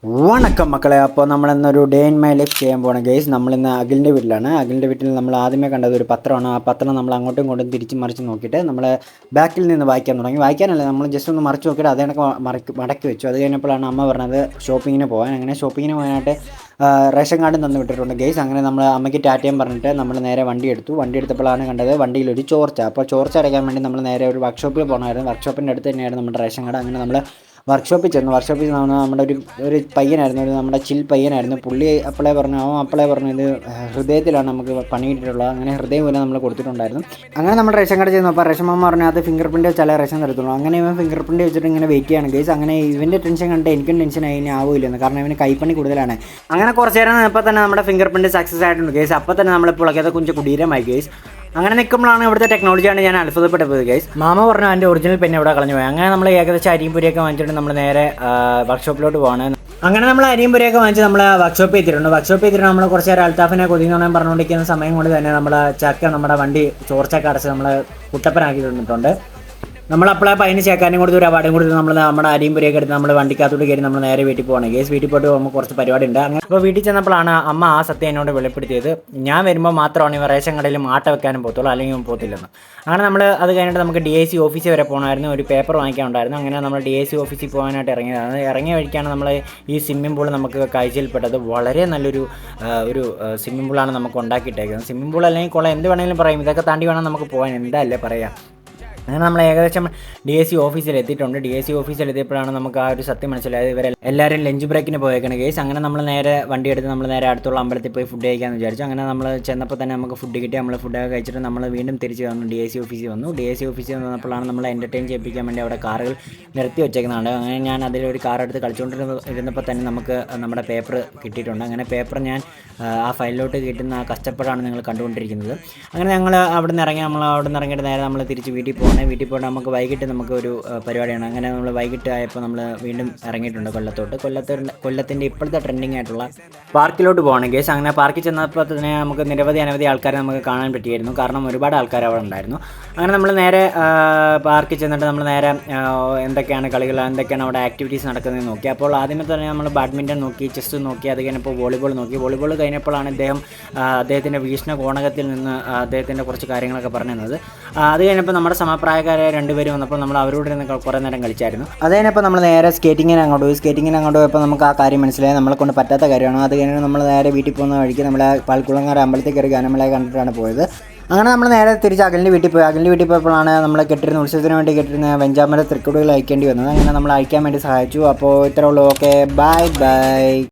വണക്കം മക്കളെ. അപ്പോൾ നമ്മളിന്നൊരു ഡേ ഇൻ മൈ ലൈഫ് ചെയ്യാൻ പോകണം ഗൈസ്. നമ്മളിന്ന് അഖിലിൻ്റെ വീട്ടിലാണ്. അഖിലിൻ്റെ വീട്ടിൽ നമ്മൾ ആദ്യമേ കണ്ടത് ഒരു പത്രമാണ്. ആ പത്രം നമ്മൾ അങ്ങോട്ടും ഇങ്ങോട്ടും തിരിച്ച് മറിച്ച് നോക്കിയിട്ട് നമ്മൾ ബാക്കിൽ നിന്ന് വായിക്കാൻ തുടങ്ങി. വായിക്കാനല്ല, നമ്മൾ ജസ്റ്റ് ഒന്ന് മറിച്ച് നോക്കിയിട്ട് അതേ മടക്കി വെച്ചു. അത് കഴിഞ്ഞപ്പോഴാണ് അമ്മ പറഞ്ഞത് ഷോപ്പിങ്ങിന് പോകാൻ. അങ്ങനെ ഷോപ്പിങ്ങിന് പോകാനായിട്ട് റേഷൻ കാർഡും തന്നു വിട്ടിട്ടുണ്ട് ഗൈസ്. അങ്ങനെ നമ്മൾ അമ്മയ്ക്ക് ടാറ്റയും പറഞ്ഞിട്ട് നമ്മൾ നേരെ വണ്ടി എടുത്തപ്പോഴാണ് കണ്ടത് വണ്ടിയിലൊരു ചോർച്ച. അപ്പോൾ ചോർച്ച അടയ്ക്കാൻ വേണ്ടി നമ്മൾ നേരെ ഒരു വർക്ക്ഷോപ്പിൽ പോകണമായിരുന്നു. വർക്ക്ഷോപ്പിൻ്റെ അടുത്ത് തന്നെയായിരുന്നു നമ്മുടെ റേഷൻ കാർഡ്. അങ്ങനെ നമ്മൾ വർക്ക്ഷോപ്പിൽ ചെന്നു. വർക്ക്ഷോപ്പിൽ നമ്മുടെ ഒരു പയ്യനായിരുന്നു, നമ്മുടെ ചിൽ പയ്യനായിരുന്നു. പുള്ളി അപ്പളേ പറഞ്ഞു ഇത് ഹൃദയത്തിലാണ് നമുക്ക് പണി കിട്ടിയിട്ടുള്ളത്. അങ്ങനെ ഹൃദയം പോലെ നമ്മൾ കൊടുത്തിട്ടുണ്ടായിരുന്നു. അങ്ങനെ നമ്മൾ റേഷൻ കാർഡ് ചെയ്യുന്നു. അപ്പോൾ റേഷൻ മാമ പറഞ്ഞു അത് ഫിംഗർ പ്രിൻറ്റ് വെച്ചാലേ റേഷൻ തരത്തുള്ളൂ. അങ്ങനെ ഇവൻ ഫിംഗർ പ്രിൻറ്റ് വെച്ചിട്ട് ഇങ്ങനെ വെയിറ്റ് ചെയ്യാണ് ഗൈസ്. അങ്ങനെ ഇവൻ്റെ ടെൻഷൻ കണ്ടിട്ട് എനിക്കും ടെൻഷനായി, ഇനി ആവില്ലെന്ന്. കാരണം ഇവന് കൈപ്പണി കൂടുതലാണ്. അങ്ങനെ കുറച്ച് നേരം ഇപ്പോൾ തന്നെ നമ്മുടെ ഫിംഗർ പ്രിൻറ്റ് സക്സസ് ആയിട്ടുണ്ട് ഗൈസ്. അപ്പോൾ തന്നെ നമ്മൾ പുളക്കാത്ത കുഞ്ച് കുടീരമായി ഗൈസ്. അങ്ങനെ നിൽക്കുമ്പോഴാണ് ഇവിടുത്തെ ടെക്നോളജിയാണ് ഞാൻ അത്ഭുതപ്പെട്ടത് ഗൈസ്. മാമ പറഞ്ഞു എൻ്റെ ഒറിജിനൽ പെൻ ഇവിടെ കളഞ്ഞു പോയി. അങ്ങനെ നമ്മൾ ഏകദേശം അരിയും പൊരിയൊക്കെ വാങ്ങിച്ചിട്ട് നമ്മൾ നേരെ വർക്ക്ഷോപ്പിലോട്ട് പോവാണ്. അങ്ങനെ നമ്മൾ അരിയും പൊരിയൊക്കെ വാങ്ങിച്ച് നമ്മൾ വർക്ക്ഷോപ്പിൽ എത്തിയിട്ടുണ്ട്. നമ്മൾ കുറച്ച് നേരം അൽത്താഫിനെ കൊതിന്ന് പറഞ്ഞുകൊണ്ടിരിക്കുന്ന സമയം കൊണ്ട് തന്നെ നമ്മൾ ചക്ക നമ്മുടെ വണ്ടി ചോർച്ചയൊക്കെ അടച്ച് നമ്മൾ കുട്ടപ്പനാക്കി തന്നിട്ടുണ്ട്. നമ്മളപ്പോഴേ പൈന് ചേക്കാനും കൊടുത്ത് ഒരു അവാർഡും കൊടുത്ത് നമ്മുടെ അരിയും പൊരിയൊക്കെ എടുത്ത് നമ്മൾ വണ്ടിക്കകത്തോട്ട് കയറി നമ്മൾ നേരെ വീട്ടിൽ പോകണം ഗേസ്. വീട്ടിൽ പോയിട്ട് നമുക്ക് കുറച്ച് പരിപാടി ഉണ്ട്. അങ്ങനെ അപ്പോൾ വീട്ടിൽ ചെന്നപ്പോഴാണ് അമ്മ ആ സത്യം എന്നോട് വെളിപ്പെടുത്തിയത്. ഞാൻ വരുമ്പോൾ മാത്രമാണ് ഇവ റേഷൻ കടയിൽ മാട്ട വെക്കാനും പോകത്തുള്ളൂ, അല്ലെങ്കിൽ പോകത്തില്ലെന്ന്. അങ്ങനെ നമ്മൾ അത് കഴിഞ്ഞിട്ട് നമുക്ക് DIC ഓഫീസിൽ വരെ പോകണമായിരുന്നു. ഒരു പേപ്പർ വാങ്ങിക്കാനുണ്ടായിരുന്നു. അങ്ങനെ നമ്മൾ DIC ഓഫീസിൽ പോകാനായിട്ട് ഇറങ്ങിയതാണ്. ഇറങ്ങിയ വഴിക്കാണ് നമ്മൾ ഈ സ്വിമ്മിംഗ് പൂൾ നമുക്ക് കാഴ്ചയിൽപ്പെട്ടത്. വളരെ നല്ലൊരു സ്വിമ്മിംഗ് പൂളാണ് നമുക്ക് ഉണ്ടാക്കിയിട്ടേക്കുന്നത്. സ്വിമ്മിംഗ് പൂൾ അല്ലെങ്കിൽ കുളം എന്ത് വേണമെങ്കിലും പറയും. ഇതൊക്കെ താണ്ടി വേണം നമുക്ക് പോകാൻ, എന്താ അല്ലേ പറയാം. അങ്ങനെ നമ്മൾ ഏകദേശം DIC ഓഫീസിൽ എത്തിയിട്ടുണ്ട്. DIC ഓഫീസിൽ എത്തിയപ്പോഴാണ് നമുക്ക് ആ ഒരു സത്യം മനസ്സിലായത്. എല്ലാവരും ലഞ്ച് ബ്രേക്കിന് പോയേക്കാണ് കേസ്. അങ്ങനെ നമ്മൾ നേരെ വണ്ടി എടുത്ത് നമ്മൾ നേരെ അടുത്തുള്ള അമ്പലത്തിൽ പോയി ഫുഡ് കഴിക്കാമെന്ന് വിചാരിച്ചു. അങ്ങനെ നമ്മൾ ചെന്നപ്പോൾ തന്നെ നമുക്ക് ഫുഡ് കിട്ടി. നമ്മൾ ഫുഡൊക്കെ കഴിച്ചിട്ട് നമ്മൾ വീണ്ടും തിരിച്ച് വന്നു. DIC ഓഫീസിൽ വന്നു. DIC ഓഫീസിൽ വന്നപ്പോഴാണ് നമ്മൾ എൻ്റർടൈൻ ചെയ്യിപ്പിക്കാൻ വേണ്ടി അവിടെ കാറുകൾ നിർത്തി വെച്ചേക്കുന്നതാണ്. അങ്ങനെ ഞാൻ അതിലൊരു കാർ എടുത്ത് കളിച്ചുകൊണ്ടിരുന്നപ്പോൾ തന്നെ നമുക്ക് നമ്മുടെ പേപ്പർ കിട്ടിയിട്ടുണ്ട്. അങ്ങനെ പേപ്പർ ഞാൻ ആ ഫയലിലോട്ട് കിട്ടുന്ന ആ കഷ്ടപ്പാടാണ് നിങ്ങൾ കണ്ടുകൊണ്ടിരിക്കുന്നത്. അങ്ങനെ ഞങ്ങൾ അവിടെ നിന്ന് ഇറങ്ങിയിട്ട് നേരെ നമ്മൾ തിരിച്ച് വീട്ടിൽ പോകണം. വീട്ടിൽ പോയിട്ട് നമുക്ക് വൈകിട്ട് നമുക്കൊരു പരിപാടിയാണ്. അങ്ങനെ നമ്മൾ വൈകിട്ട് ആയപ്പോൾ നമ്മൾ വീണ്ടും ഇറങ്ങിയിട്ടുണ്ട് കൊല്ലത്തിൻ്റെ ഇപ്പോഴത്തെ ട്രെൻഡിങ് ആയിട്ടുള്ള പാർക്കിലോട്ട് പോകണം കേസ്. അങ്ങനെ പാർക്കിൽ ചെന്നപ്പോൾ തന്നെ നമുക്ക് അനവധി ആൾക്കാരെ നമുക്ക് കാണാൻ പറ്റിയായിരുന്നു. കാരണം ഒരുപാട് ആൾക്കാർ അവിടെ ഉണ്ടായിരുന്നു. അങ്ങനെ നമ്മൾ നേരെ പാർക്കിൽ ചെന്നിട്ട് നമ്മൾ നേരെ എന്തൊക്കെയാണ് കളികൾ, എന്തൊക്കെയാണ് അവിടെ ആക്ടിവിറ്റീസ് നടക്കുന്നതെന്ന് നോക്കി. അപ്പോൾ ആദ്യമേ തന്നെ നമ്മൾ ബാഡ്മിൻ്റൺ നോക്കി, ചെസ് നോക്കി, അത് കഴിഞ്ഞപ്പോൾ വോളിബോൾ നോക്കി. വോളിബോൾ കഴിഞ്ഞപ്പോഴാണ് അദ്ദേഹത്തിൻ്റെ വീക്ഷണകോണകത്തിൽ നിന്ന് അദ്ദേഹത്തിൻ്റെ കുറച്ച് കാര്യങ്ങളൊക്കെ പറഞ്ഞു തന്നത്. അത് കഴിഞ്ഞപ്പോൾ നമ്മുടെ സമപ്രായക്കാരെ രണ്ടുപേരും വന്നപ്പോൾ നമ്മൾ അവരോട് ഇരുന്ന് കുറേ നേരം കളിച്ചായിരുന്നു. അത് കഴിഞ്ഞപ്പോൾ നമ്മൾ നേരെ സ്കേറ്റിങ്ങിന് അങ്ങോട്ട് പോയപ്പോൾ നമുക്ക് ആ കാര്യം മനസ്സിലായി, നമ്മളെ കൊണ്ട് പറ്റാത്ത കാര്യമാണ്. അത് കഴിഞ്ഞ് നമ്മൾ നേരെ വീട്ടിൽ പോകുന്ന വഴിക്ക് നമ്മളെ പാൽക്കുളങ്ങര അമ്പലത്തിൽ കയറി ഗാനമേളയെ കണ്ടിട്ടാണ് പോയത്. അങ്ങനെ നമ്മൾ നേരെ തിരിച്ച് അഖിലിൻ്റെ വീട്ടിൽ പോയപ്പോഴാണ് നമ്മൾ ഉത്സവത്തിന് വേണ്ടി കെട്ടിരുന്ന വെഞ്ചാമര തൃക്കുടികൾ അയക്കേണ്ടി വന്നത്. അങ്ങനെ നമ്മൾ അയക്കാൻ വേണ്ടി സഹായിച്ചു. അപ്പോൾ ഇത്രേ ഉള്ളൂ. Okay, by.